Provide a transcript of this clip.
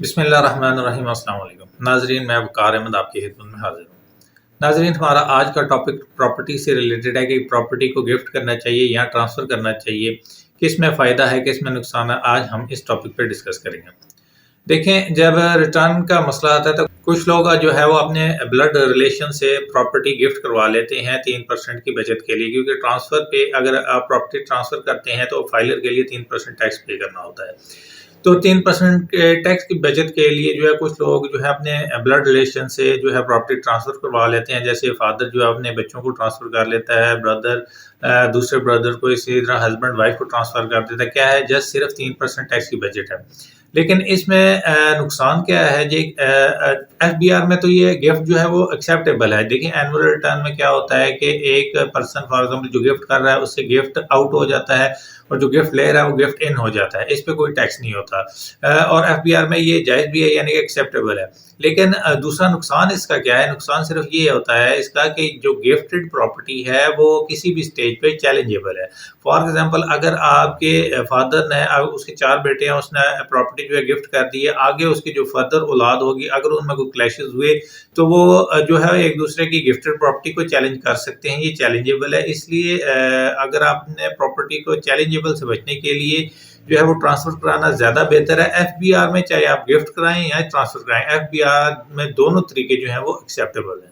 بسم اللہ الرحمن الرحیم۔ السلام علیکم ناظرین، میں وقار احمد آپ کی خدمت میں حاضر ہوں۔ ناظرین، ہمارا آج کا ٹاپک پراپرٹی سے ریلیٹڈ ہے کہ پراپرٹی کو گفٹ کرنا چاہیے یا ٹرانسفر کرنا چاہیے، کس میں فائدہ ہے کس میں نقصان ہے، آج ہم اس ٹاپک پہ ڈسکس کریں گے۔ دیکھیں، جب ریٹرن کا مسئلہ آتا ہے تو کچھ لوگ جو ہے وہ اپنے بلڈ ریلیشن سے پراپرٹی گفٹ کروا لیتے ہیں 3% کی بچت کے لیے، کیونکہ ٹرانسفر پہ اگر آپ پراپرٹی ٹرانسفر کرتے ہیں تو فائلر کے لیے 3% ٹیکس پے کرنا ہوتا ہے۔ تو 3% ٹیکس کی بچت کے لیے جو ہے کچھ لوگ جو ہے اپنے بلڈ ریلیشن سے جو ہے پراپرٹی ٹرانسفر کروا لیتے ہیں، جیسے فادر جو ہے اپنے بچوں کو ٹرانسفر کر لیتا ہے، بردر دوسرے بردر کو، اسی طرح ہسبینڈ وائف کو ٹرانسفر کر دیتا ہے۔ کیا ہے، جسٹ صرف 3% ٹیکس کی بجٹ ہے۔ لیکن اس میں نقصان کیا ہے جی؟ ایف بی آر میں تو یہ گفٹ جو ہے وہ ایکسیپٹیبل ہے۔ دیکھیں، اینول ریٹرن میں کیا ہوتا ہے کہ ایک پرسن فار ایگزامپل جو گفٹ کر رہا ہے اس سے گفٹ آؤٹ ہو جاتا ہے، اور جو گفٹ لے رہا ہے وہ گفٹ ان ہو جاتا ہے، اس پہ کوئی ٹیکس نہیں ہوتا۔ اور ایف بی آر میں یہ جائز بھی ہے، یعنی کہ ایکسیپٹیبل ہے۔ لیکن دوسرا نقصان اس کا کیا ہے؟ نقصان صرف یہ ہوتا ہے اس کا کہ جو گفٹڈ پراپرٹی ہے وہ کسی بھی سٹیج پہ چیلنجیبل ہے۔ فار ایگزامپل، اگر آپ کے فادر نے، اس کے 4 بیٹے ہیں، اس نے پراپرٹی جو ہے گفٹ کر دی ہے، آگے اس کی جو فردر اولاد ہوگی اگر ان میں کوئی کلیشز ہوئے تو وہ جو ہے ایک دوسرے کی گفٹڈ پراپرٹی کو چیلنج کر سکتے ہیں، یہ چیلنجیبل ہے۔ اس لیے اگر آپ نے پراپرٹی کو چیلنجیبل سے بچنے کے لیے جو ہے وہ ٹرانسفر کرانا زیادہ بہتر ہے۔ ایف بی آر میں چاہے آپ گفٹ کرائیں یا ٹرانسفر کرائیں، ایف بی آر میں دونوں طریقے جو ہیں وہ ایکسیپٹیبل ہیں۔